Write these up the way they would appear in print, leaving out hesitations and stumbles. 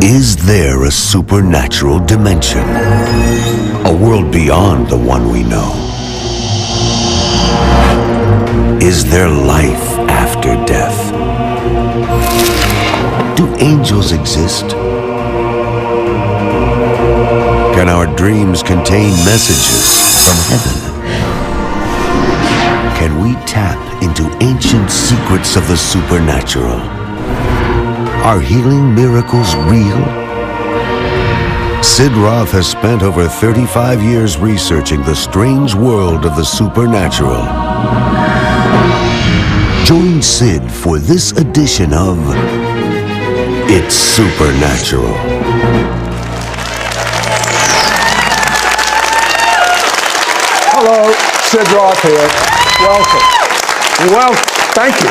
Is there a supernatural dimension? A world beyond the one we know? Is there life after death? Do angels exist? Can our dreams contain messages from heaven? Can we tap into ancient secrets of the supernatural? Are healing miracles real? Sid Roth has spent over 35 years researching the strange world of the supernatural. Join Sid for this edition of It's Supernatural. Hello, Sid Roth here. Welcome. Well, thank you.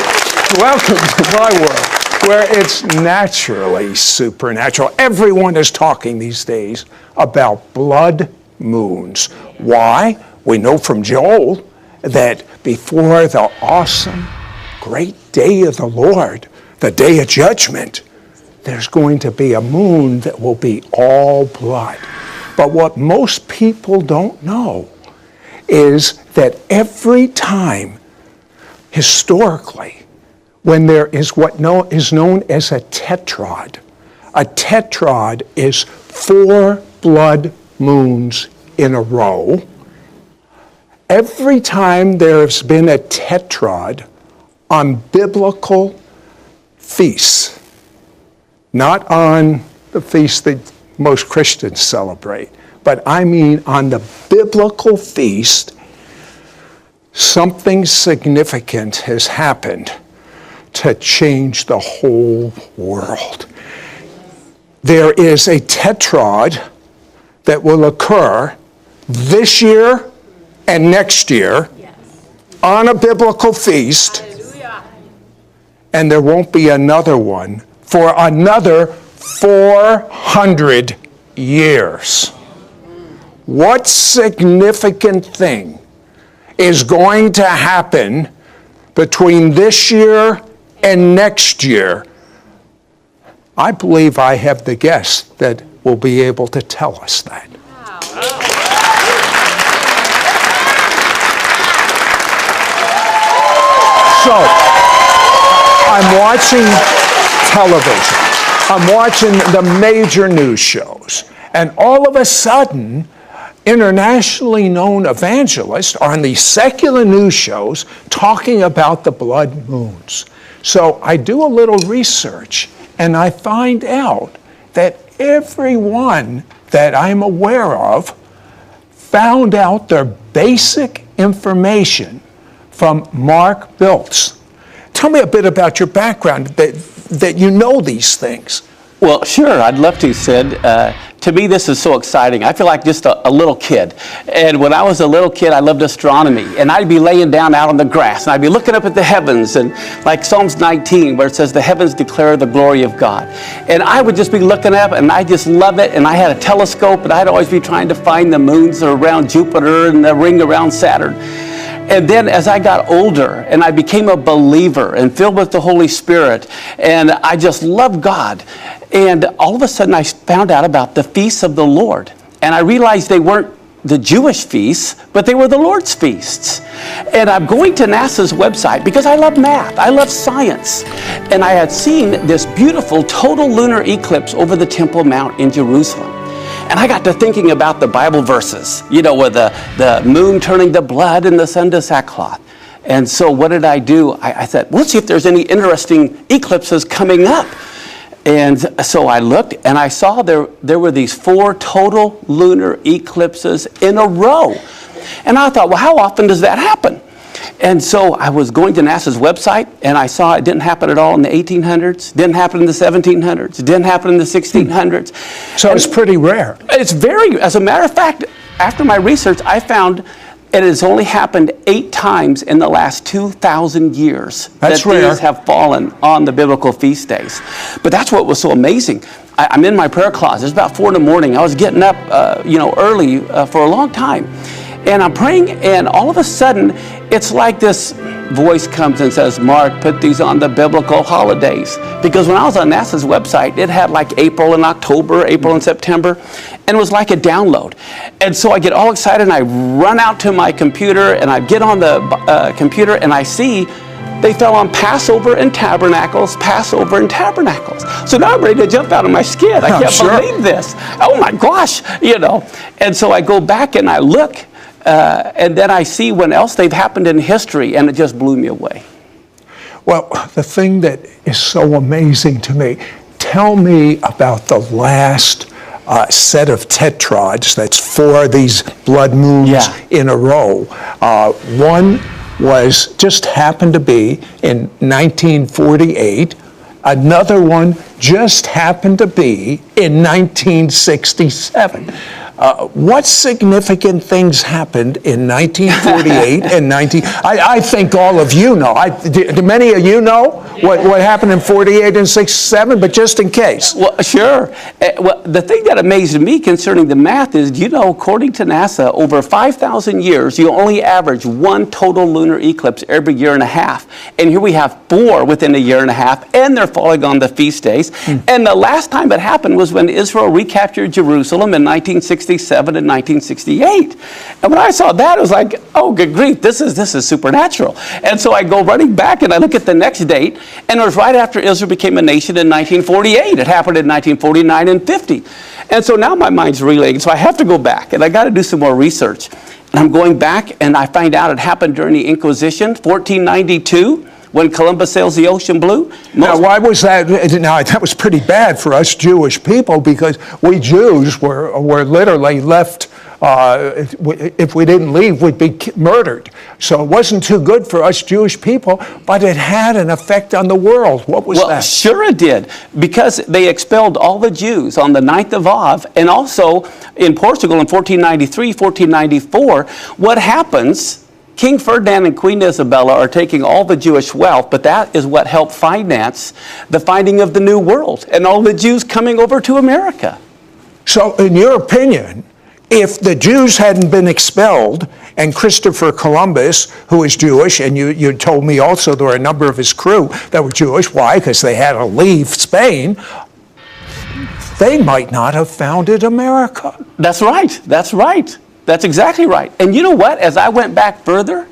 Welcome to my world, where it's naturally supernatural. Everyone is talking these days about blood moons. Why? We know from Joel that before the awesome, great day of the Lord, the day of judgment, there's going to be a moon that will be all blood. But what most people don't know is that every time, historically, when there is what is known as a tetrad is 4 blood moons in a row. Every time there's been a tetrad on biblical feasts, not on the feast that most Christians celebrate, but I mean on the biblical feast, something significant has happened to change the whole world. There is a tetrad that will occur this year and next year on a biblical feast, and there won't be another one for another 400 years. What significant thing is going to happen between this year and next year? I believe I have the guest that will be able to tell us that. So, I'm watching television. I'm watching the major news shows. And all of a sudden, internationally known evangelists are on these secular news shows talking about the blood moons. So I do a little research, and I find out that everyone that I'm aware of found out their basic information from Mark Biltz. Tell me a bit about your background, that you know these things. Well, sure, I'd love to, Sid. To me, this is so exciting. I feel like just a little kid. And when I was a little kid, I loved astronomy. And I'd be laying down out on the grass, and I'd be looking up at the heavens, and like Psalms 19, where it says, the heavens declare the glory of God. And I would just be looking up, and I just love it. And I had a telescope, and I'd always be trying to find the moons around Jupiter and the ring around Saturn. And then as I got older and I became a believer and filled with the Holy Spirit, and I just loved God, and all of a sudden I found out about the feasts of the Lord. And I realized they weren't the Jewish feasts, but they were the Lord's feasts. And I'm going to NASA's website because I love math, I love science. And I had seen this beautiful total lunar eclipse over the Temple Mount in Jerusalem. And I got to thinking about the Bible verses, you know, with the moon turning to blood and the sun to sackcloth. And so what did I do? I said, well, let's see if there's any interesting eclipses coming up. And so I looked, and I saw there were these 4 total lunar eclipses in a row. And I thought, well, how often does that happen? And so I was going to NASA's website, and I saw it didn't happen at all in the 1800s, didn't happen in the 1700s, didn't happen in the 1600s. So it's pretty rare. It's very, as a matter of fact, after my research, I found it has only happened 8 times in the last 2,000 years that rare. These have fallen on the biblical feast days. But that's what was so amazing. I'm in my prayer closet. It's about 4 in the morning. I was getting up, early for a long time. And I'm praying, and all of a sudden, it's like this voice comes and says, Mark, put these on the biblical holidays. Because when I was on NASA's website, it had like April and October, April and September, and it was like a download. And so I get all excited and I run out to my computer and I get on the computer and I see they fell on Passover and Tabernacles, Passover and Tabernacles. So now I'm ready to jump out of my skin. I can't believe this. Oh my gosh, you know. And so I go back and I look, and then I see when else they've happened in history, and it just blew me away. Well, the thing that is so amazing to me, tell me about the last set of tetrads, that's 4 of these blood moons in a row. One was just happened to be in 1948. Another one just happened to be in 1967. What significant things happened in 1948 and I think all of you know. Do many of you know what happened in 48 and 67? But just in case. Well, sure. Well, the thing that amazed me concerning the math is, you know, according to NASA, over 5,000 years, you only average 1 total lunar eclipse every year and a half. And here we have 4 within a year and a half, and they're falling on the feast days. And the last time it happened was when Israel recaptured Jerusalem in 1967 and 1968. And when I saw that, I was like, oh, good grief, this is supernatural. And so I go running back and I look at the next date, and it was right after Israel became a nation in 1948. It happened in 1949 and 50. And so now my mind's reeling, so I have to go back, and I got to do some more research. And I'm going back, and I find out it happened during the Inquisition, 1492. When Columbus sails the ocean blue. Now, why was that? Now, that was pretty bad for us Jewish people, because we Jews were literally left, if we didn't leave, we'd be murdered. So it wasn't too good for us Jewish people, but it had an effect on the world. What was that? Well, sure it did, because they expelled all the Jews on the 9th of Av, and also in Portugal in 1493, 1494, what happens, King Ferdinand and Queen Isabella are taking all the Jewish wealth, but that is what helped finance the finding of the New World and all the Jews coming over to America. So in your opinion, if the Jews hadn't been expelled and Christopher Columbus, who is Jewish, and you told me also there were a number of his crew that were Jewish, why? Because they had to leave Spain, they might not have founded America. That's right. That's right. That's exactly right. And you know what? As I went back further,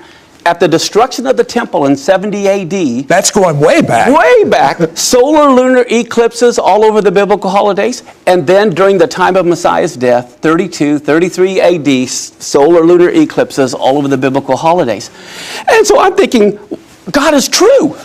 at the destruction of the temple in 70 AD. That's going way back. Way back. Solar lunar eclipses all over the biblical holidays. And then during the time of Messiah's death, 32, 33 AD, solar lunar eclipses all over the biblical holidays. And so I'm thinking, God is true.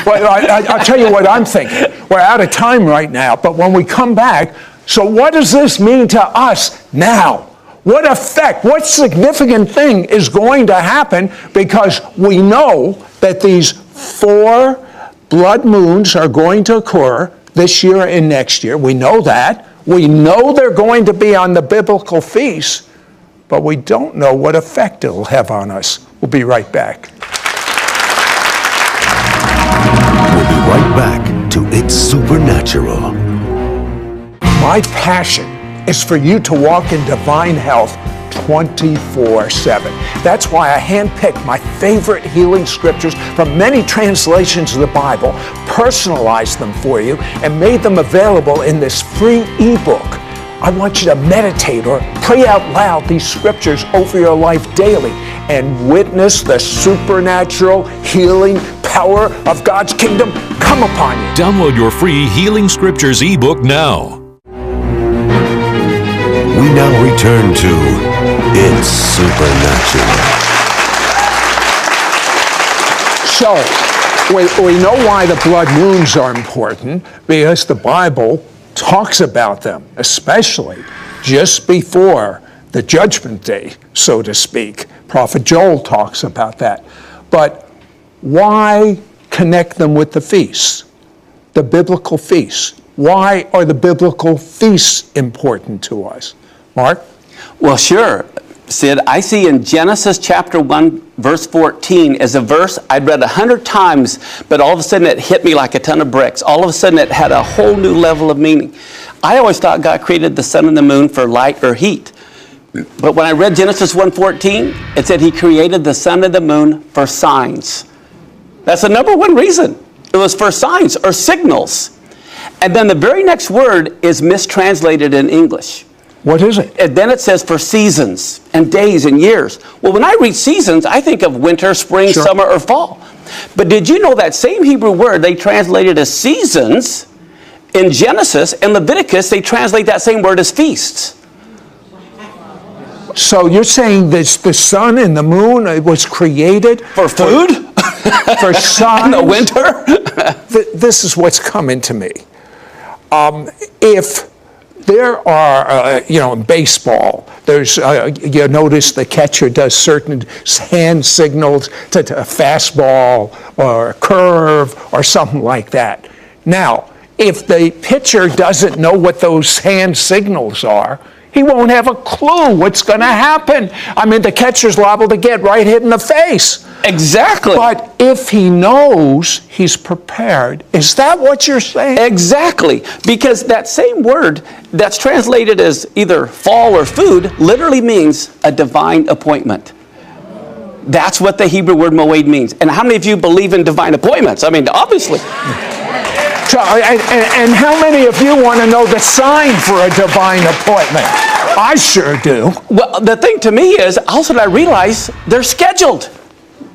Well, I'll tell you what I'm thinking. We're out of time right now, but when we come back, so what does this mean to us now? What effect, what significant thing is going to happen? Because we know that these 4 blood moons are going to occur this year and next year. We know that. We know they're going to be on the biblical feasts, but we don't know what effect it'll have on us. We'll be right back. We'll be right back to It's Supernatural. My passion is for you to walk in divine health 24/7. That's why I handpicked my favorite healing scriptures from many translations of the Bible, personalized them for you, and made them available in this free ebook. I want you to meditate or pray out loud these scriptures over your life daily and witness the supernatural healing power of God's kingdom come upon you. Download your free Healing Scriptures ebook now. We now return to It's Supernatural. So, we know why the blood moons are important, because the Bible talks about them, especially just before the judgment day, so to speak. Prophet Joel talks about that. But why connect them with the feasts, the biblical feasts? Why are the biblical feasts important to us? Mark? Well, sure, Sid. I see in Genesis chapter 1, verse 14 is a verse I'd read 100 times, but all of a sudden it hit me like a ton of bricks. All of a sudden it had a whole new level of meaning. I always thought God created the sun and the moon for light or heat. But when I read Genesis 1:14, it said he created the sun and the moon for signs. That's the number one reason. It was for signs or signals. And then the very next word is mistranslated in English. What is it? And then it says for seasons and days and years. Well, when I read seasons, I think of winter, spring, Sure. summer, or fall. But did you know that same Hebrew word they translated as seasons in Genesis and Leviticus, they translate that same word as feasts. So you're saying that the sun and the moon was created For food? for signs? In the winter? This is what's coming to me. If there are, in baseball, there's, you notice the catcher does certain hand signals to a fastball or a curve or something like that. Now, if the pitcher doesn't know what those hand signals are, he won't have a clue what's going to happen. I mean, the catcher's liable to get right hit in the face. Exactly. But if he knows, he's prepared. Is that what you're saying? Exactly. Because that same word that's translated as either fall or food literally means a divine appointment. That's what the Hebrew word moed means. And how many of you believe in divine appointments? I mean, obviously. So, and how many of you want to know the sign for a divine appointment? I sure do. Well, the thing to me is, also I realize they're scheduled.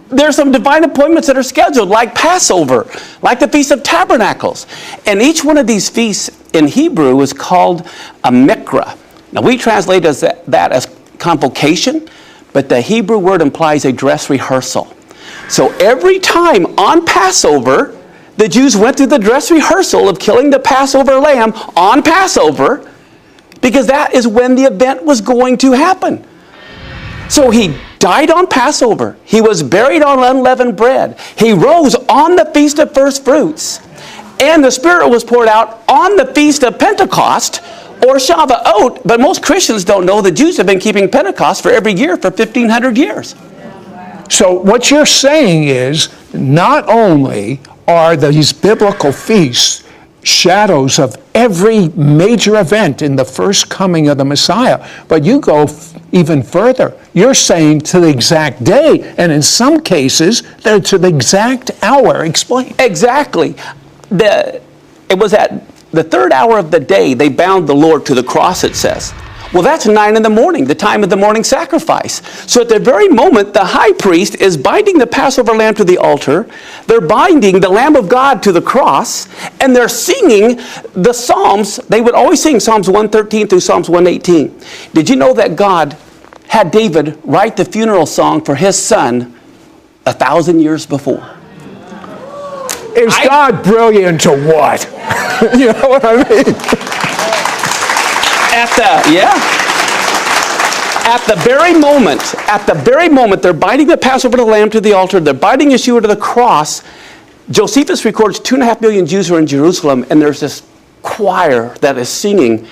There's some divine appointments that are scheduled, like Passover, like the Feast of Tabernacles. And each one of these feasts in Hebrew is called a mikra. Now, we translate that as convocation, but the Hebrew word implies a dress rehearsal. So every time on Passover, the Jews went through the dress rehearsal of killing the Passover lamb on Passover, because that is when the event was going to happen. So he died on Passover. He was buried on unleavened bread. He rose on the Feast of First Fruits. And the Spirit was poured out on the Feast of Pentecost, or Shavuot. But most Christians don't know the Jews have been keeping Pentecost for every year for 1,500 years. So what you're saying is, not only are these biblical feasts shadows of every major event in the first coming of the Messiah, but you go even further. You're saying to the exact day, and in some cases, they're to the exact hour. Explain. Exactly. It was at the third hour of the day they bound the Lord to the cross, it says. Well, that's 9 in the morning, the time of the morning sacrifice. So at the very moment, the high priest is binding the Passover lamb to the altar, they're binding the Lamb of God to the cross, and they're singing the Psalms. They would always sing Psalms 113 through Psalms 118. Did you know that God had David write the funeral song for his son 1,000 years before? Is God brilliant or what? You know what I mean? At the very moment they're binding the Passover lamb to the altar, they're binding Yeshua to the cross. Josephus records 2.5 million Jews are in Jerusalem, and there's this choir that is singing,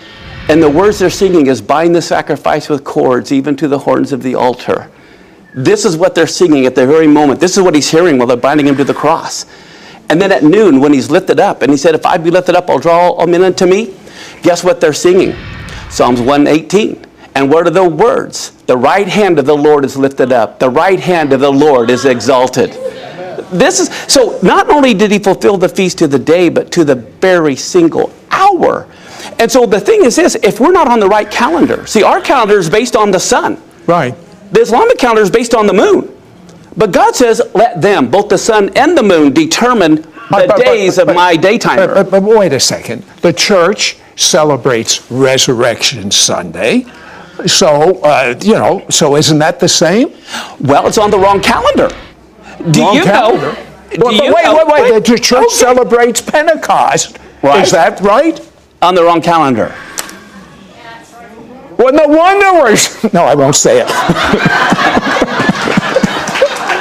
and the words they're singing is, bind the sacrifice with cords, even to the horns of the altar. This is what they're singing at the very moment. This is what he's hearing while they're binding him to the cross. And then at noon, when he's lifted up, and he said, if I be lifted up, I'll draw all men unto me. Guess what they're singing? Psalms 118. And what are the words? The right hand of the Lord is lifted up. The right hand of the Lord is exalted. So not only did he fulfill the feast to the day, but to the very single hour. And so the thing is this, if we're not on the right calendar, see, our calendar is based on the sun. Right. The Islamic calendar is based on the moon. But God says, let them, both the sun and the moon, determine the days of my daytimer. But wait a second. The church celebrates Resurrection Sunday. So, so isn't that the same? Well, it's on the wrong calendar. Wait. The church celebrates Pentecost. Right. Is that right? On the wrong calendar. Well, no wonder we're... No, I won't say it.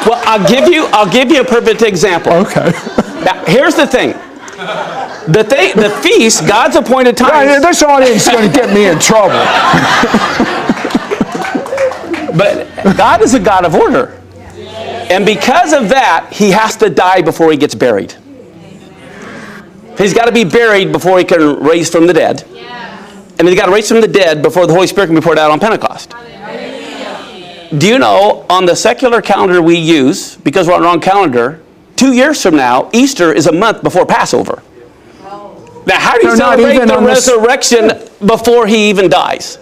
Well, I'll give you a perfect example. Okay. Now, here's the thing. The feast, God's appointed time. This audience is going to get me in trouble. But God is a God of order. And because of that, he has to die before he gets buried. He's got to be buried before he can raise from the dead. And he's got to raise from the dead before the Holy Spirit can be poured out on Pentecost. Do you know, on the secular calendar we use, because we're on the wrong calendar, 2 years from now, Easter is a month before Passover. Now, how do you celebrate the resurrection before he even dies?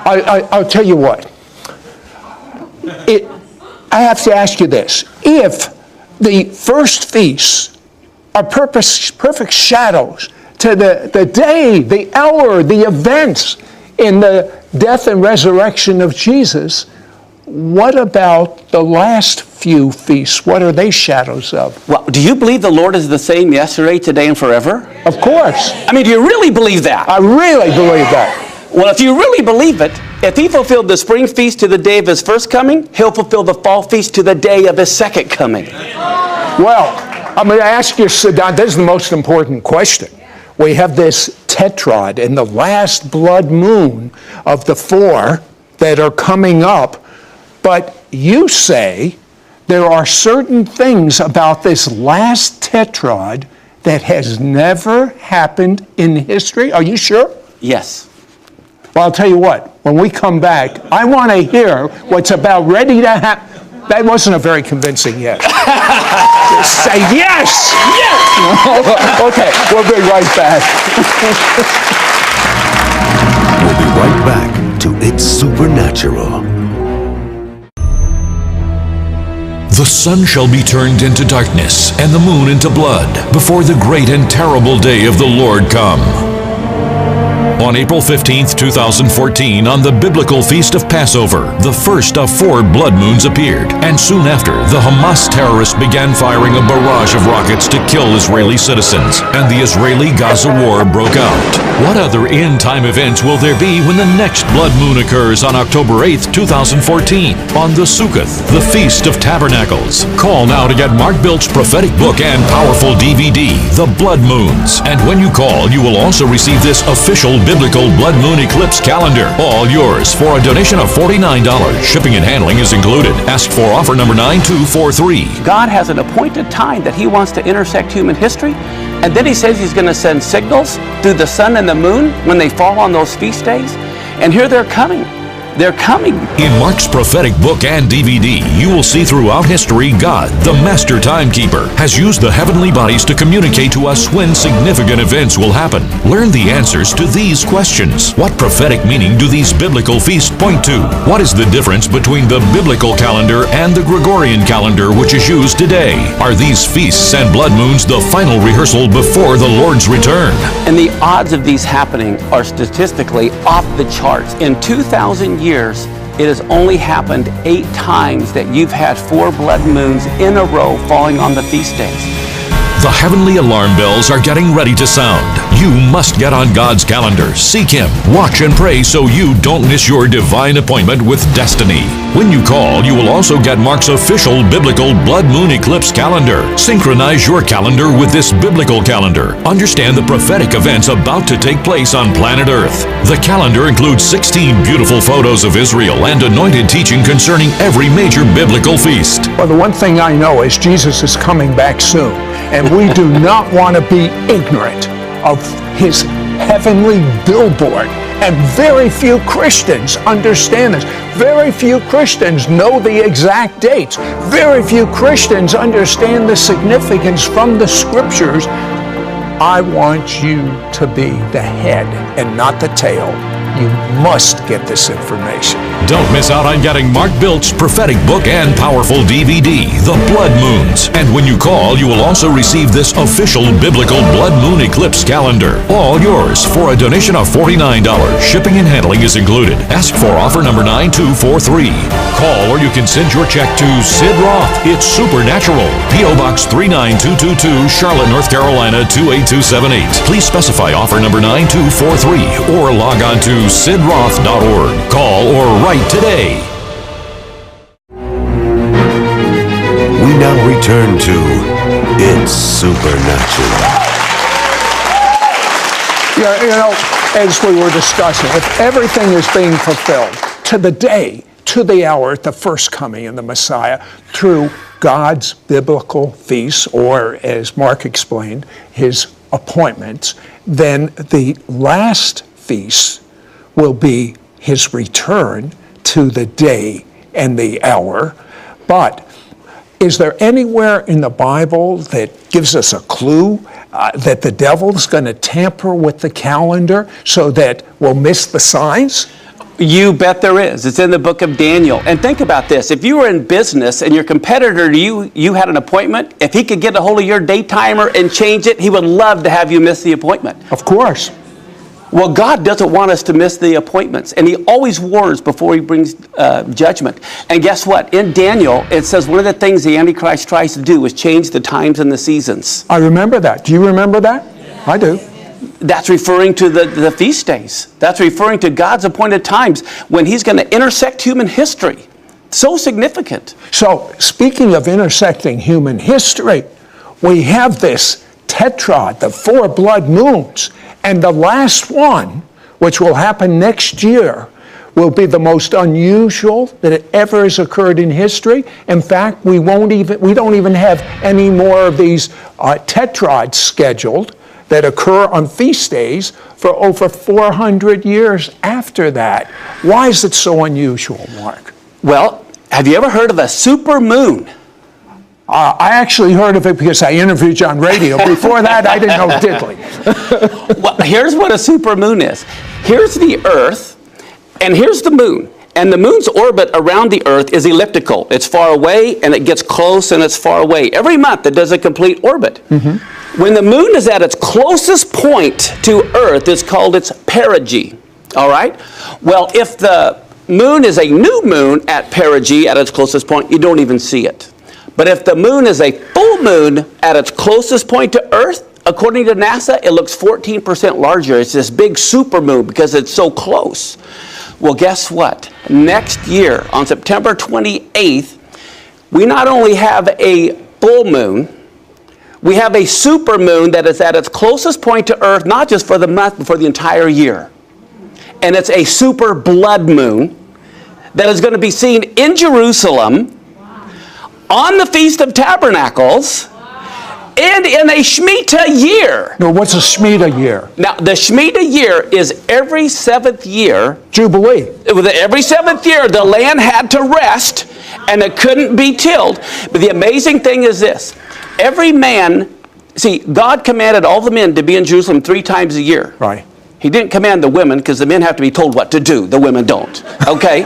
I'll tell you what. I have to ask you this. If the first feasts are perfect shadows to the day, the hour, the events in the death and resurrection of Jesus, what about the last few feasts? What are they shadows of? Well, do you believe the Lord is the same yesterday, today, and forever? Of course. I mean, do you really believe that? I really believe that. Well, if you really believe it, if he fulfilled the spring feast to the day of his first coming, he'll fulfill the fall feast to the day of his second coming. Well, I'm going to ask you, Saddam, this is the most important question. We have this tetrad in the last blood moon of the 4 that are coming up, but you say there are certain things about this last tetrad that has never happened in history. Are you sure? Yes. Well, I'll tell you what, when we come back, I want to hear what's about ready to happen. That wasn't a very convincing yes. Say yes! Yes! Okay, we'll be right back. We'll be right back to It's Supernatural. The sun shall be turned into darkness, and the moon into blood, before the great and terrible day of the Lord come. On April 15th, 2014, on the biblical feast of Passover, the first of 4 blood moons appeared, and soon after, the Hamas terrorists began firing a barrage of rockets to kill Israeli citizens, and the Israeli-Gaza war broke out. What other end-time events will there be when the next blood moon occurs on October 8th, 2014, on the Sukkoth, the Feast of Tabernacles? Call now to get Mark Bilt's prophetic book and powerful DVD, The Blood Moons. And when you call, you will also receive this official biblical blood moon eclipse calendar, all yours for a donation of $49. Shipping and handling is included. Ask for offer number 9243. God has an appointed time that he wants to intersect human history, and then he says he's going to send signals through the sun and the moon when they fall on those feast days, and here they're coming. They're coming. In Mark's prophetic book and DVD, you will see throughout history God, the master timekeeper, has used the heavenly bodies to communicate to us when significant events will happen. Learn the answers to these questions. What prophetic meaning do these biblical feasts point to? What is the difference between the biblical calendar and the Gregorian calendar which is used today? Are these feasts and blood moons the final rehearsal before the Lord's return? And the odds of these happening are statistically off the charts. In 2,000 years, it has only happened 8 times that you've had 4 blood moons in a row falling on the feast days. The heavenly alarm bells are getting ready to sound. You must get on God's calendar, seek Him, watch and pray so you don't miss your divine appointment with destiny. When you call, you will also get Mark's official biblical blood moon eclipse calendar. Synchronize your calendar with this biblical calendar. Understand the prophetic events about to take place on planet Earth. The calendar includes 16 beautiful photos of Israel and anointed teaching concerning every major biblical feast. Well, the one thing I know is Jesus is coming back soon, and we do not want to be ignorant of his heavenly billboard. And very few Christians understand this. Very few Christians know the exact dates. Very few Christians understand the significance from the scriptures. I want you to be the head and not the tail. You must get this information. Don't miss out on getting Mark Bilt's prophetic book and powerful DVD, The Blood Moons. And when you call, you will also receive this official biblical blood moon eclipse calendar. All yours for a donation of $49. Shipping and handling is included. Ask for offer number 9243. Call or you can send your check to Sid Roth. It's Supernatural. P.O. Box 39222, Charlotte, North Carolina 28278. Please specify offer number 9243 or log on to sidroth.org. Call or write today. We now return to It's Supernatural. Yeah, you know, as we were discussing, if everything is being fulfilled to the day, to the hour at the first coming of the Messiah through God's biblical feasts, or as Mark explained, his appointments, then the last feast will be his return to the day and the hour, but is there anywhere in the Bible that gives us a clue that the devil's going to tamper with the calendar so that we'll miss the signs? You bet there is. It's in the book of Daniel. And think about this. If you were in business and your competitor, you had an appointment, if he could get a hold of your day timer and change it, he would love to have you miss the appointment. Of course. Well, God doesn't want us to miss the appointments, and he always warns before he brings judgment. And guess what? In Daniel, it says one of the things the Antichrist tries to do is change the times and the seasons. I remember that. Do you remember that? I do. That's referring to the feast days. That's referring to God's appointed times when he's going to intersect human history. So significant. So, speaking of intersecting human history, we have this tetrad, the 4 blood moons. And the last one, which will happen next year, will be the most unusual that ever has occurred in history. In fact, we don't even have any more of these tetrads scheduled that occur on feast days for over 400 years after that. Why is it so unusual, Mark? Well, have you ever heard of a super moon? I actually heard of it because I interviewed you on radio. Before that, I didn't know diddly. Well, here's what a supermoon is. Here's the Earth, and here's the moon. And the moon's orbit around the Earth is elliptical. It's far away, and it gets close, and it's far away. Every month, it does a complete orbit. Mm-hmm. When the moon is at its closest point to Earth, it's called its perigee. All right? Well, if the moon is a new moon at perigee, at its closest point, you don't even see it. But if the moon is a full moon at its closest point to Earth, according to NASA, it looks 14% larger. It's this big supermoon because it's so close. Well, guess what? Next year, on September 28th, we not only have a full moon, we have a supermoon that is at its closest point to Earth, not just for the month, but for the entire year. And it's a super blood moon that is going to be seen in Jerusalem on the Feast of Tabernacles, and in a Shemitah year. No, what's a Shemitah year? Now, the Shemitah year is every 7th year. Jubilee. Every 7th year, the land had to rest, and it couldn't be tilled. But the amazing thing is this. Every man, see, God commanded all the men to be in Jerusalem 3 times a year. Right. He didn't command the women, because the men have to be told what to do. The women don't. Okay?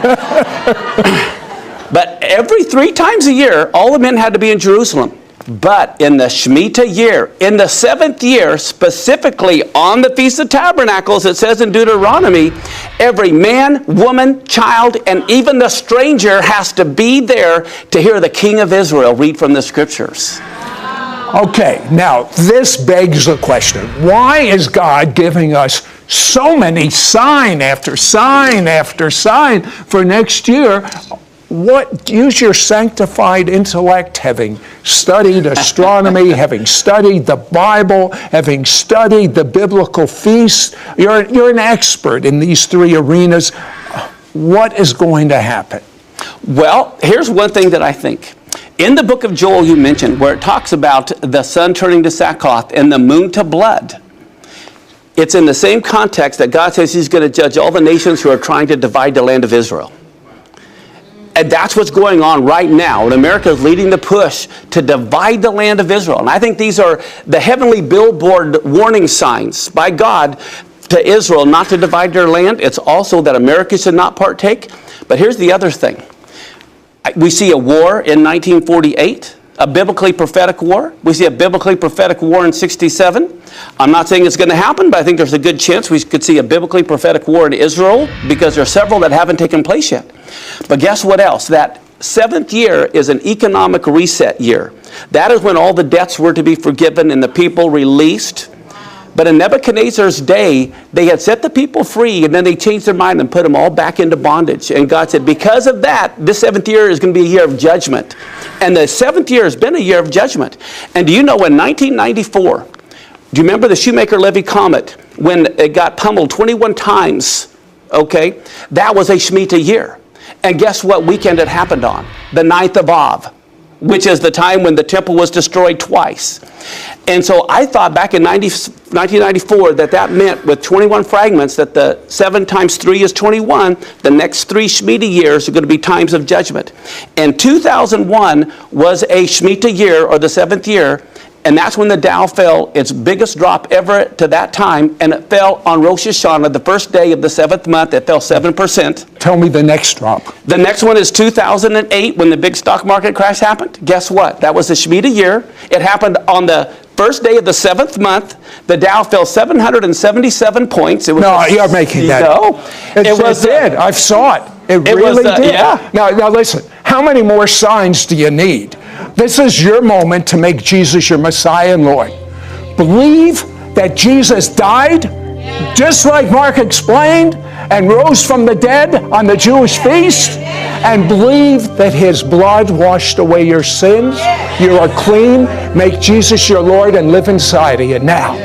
But every 3 times a year, all the men had to be in Jerusalem. But in the Shemitah year, in the 7th year, specifically on the Feast of Tabernacles, it says in Deuteronomy, every man, woman, child, and even the stranger has to be there to hear the King of Israel read from the Scriptures. Okay, now this begs the question. Why is God giving us so many sign after sign after sign for next year? Use your sanctified intellect, having studied astronomy, having studied the Bible, having studied the biblical feasts. You're an expert in these 3 arenas. What is going to happen? Well, here's one thing that I think. In the book of Joel you mentioned, where it talks about the sun turning to sackcloth and the moon to blood, it's in the same context that God says he's going to judge all the nations who are trying to divide the land of Israel. And that's what's going on right now. And America is leading the push to divide the land of Israel. And I think these are the heavenly billboard warning signs by God to Israel not to divide their land. It's also that America should not partake. But here's the other thing. We see a war in 1948, a biblically prophetic war. We see a biblically prophetic war in 67. I'm not saying it's going to happen, but I think there's a good chance we could see a biblically prophetic war in Israel because there are several that haven't taken place yet. But guess what else? That 7th year is an economic reset year. That is when all the debts were to be forgiven and the people released. But in Nebuchadnezzar's day, they had set the people free, and then they changed their mind and put them all back into bondage. And God said, because of that, this 7th year is going to be a year of judgment. And the 7th year has been a year of judgment. And do you know, in 1994, do you remember the Shoemaker-Levy comet, when it got pummeled 21 times, okay? That was a Shemitah year. And guess what weekend it happened on? The 9th of Av. which is the time when the temple was destroyed twice. And so I thought back in 1994 that meant with 21 fragments that the 7 times 3 is 21, the next 3 Shemitah years are going to be times of judgment. And 2001 was a Shemitah year, or the 7th year, and that's when the Dow fell its biggest drop ever to that time, and it fell on Rosh Hashanah, the first day of the 7th month. It fell 7%. Tell me the next drop. The next one is 2008 when the big stock market crash happened. Guess what? That was the Shemitah year. It happened on the first day of the 7th month. The Dow fell 777 points. It was No, you're making that. No. It did. I saw it. It really did. Yeah. Now listen, how many more signs do you need? This is your moment to make Jesus your Messiah and Lord. Believe that Jesus died, just like Mark explained, and rose from the dead on the Jewish feast, and believe that his blood washed away your sins. You are clean. Make Jesus your Lord and live inside of you now.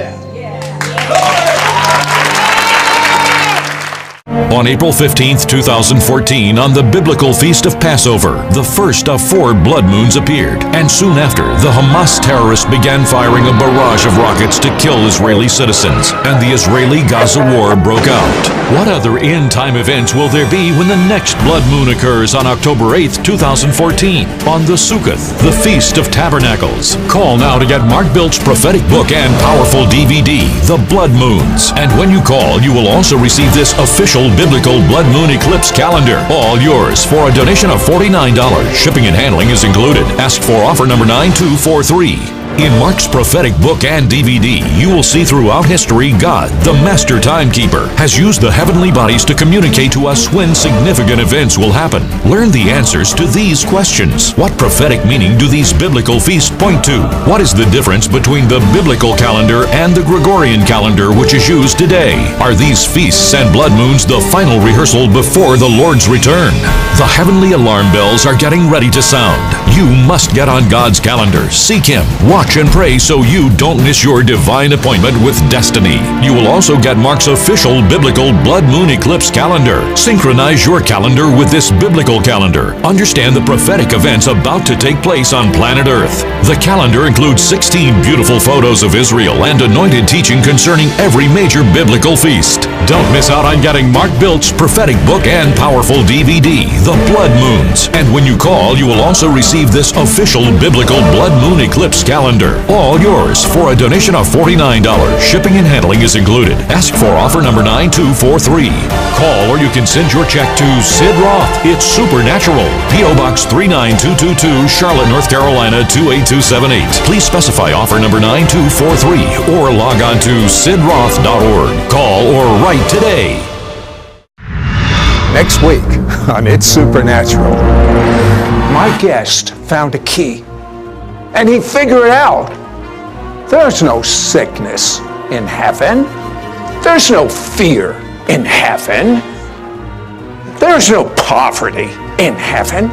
On April 15th, 2014, on the biblical Feast of Passover, the first of 4 blood moons appeared, and soon after, the Hamas terrorists began firing a barrage of rockets to kill Israeli citizens, and the Israeli-Gaza war broke out. What other end-time events will there be when the next blood moon occurs on October 8th, 2014, on the Sukkoth, the Feast of Tabernacles? Call now to get Mark Bilt's prophetic book and powerful DVD, The Blood Moons. And when you call, you will also receive this official biblical blood moon eclipse calendar, all yours for a donation of $49. Shipping and handling is included. Ask for offer number 9243. In Mark's prophetic book and DVD, you will see throughout history God, the master timekeeper, has used the heavenly bodies to communicate to us when significant events will happen. Learn the answers to these questions. What prophetic meaning do these biblical feasts point to? What is the difference between the biblical calendar and the Gregorian calendar which is used today? Are these feasts and blood moons the final rehearsal before the Lord's return? The heavenly alarm bells are getting ready to sound. You must get on God's calendar. Seek Him. Watch and pray so you don't miss your divine appointment with destiny. You will also get Mark's official biblical blood moon eclipse calendar. Synchronize your calendar with this biblical calendar. Understand the prophetic events about to take place on planet Earth. The calendar includes 16 beautiful photos of Israel and anointed teaching concerning every major biblical feast. Don't miss out on getting Mark Bilt's prophetic book and powerful DVD, The Blood Moons. And when you call, you will also receive this official biblical blood moon eclipse calendar. All yours for a donation of $49. Shipping and handling is included. Ask for offer number 9243. Call or you can send your check to Sid Roth. It's Supernatural. P.O. Box 39222, Charlotte, North Carolina 28278. Please specify offer number 9243 or log on to sidroth.org. Call or write today. Next week on It's Supernatural, my guest found a key. And he figured out there's no sickness in heaven. There's no fear in heaven. There's no poverty in heaven.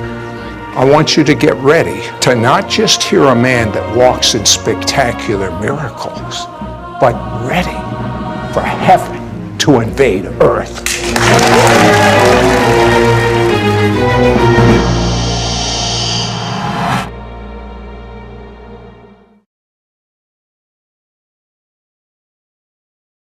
I want you to get ready to not just hear a man that walks in spectacular miracles, but ready for heaven to invade earth.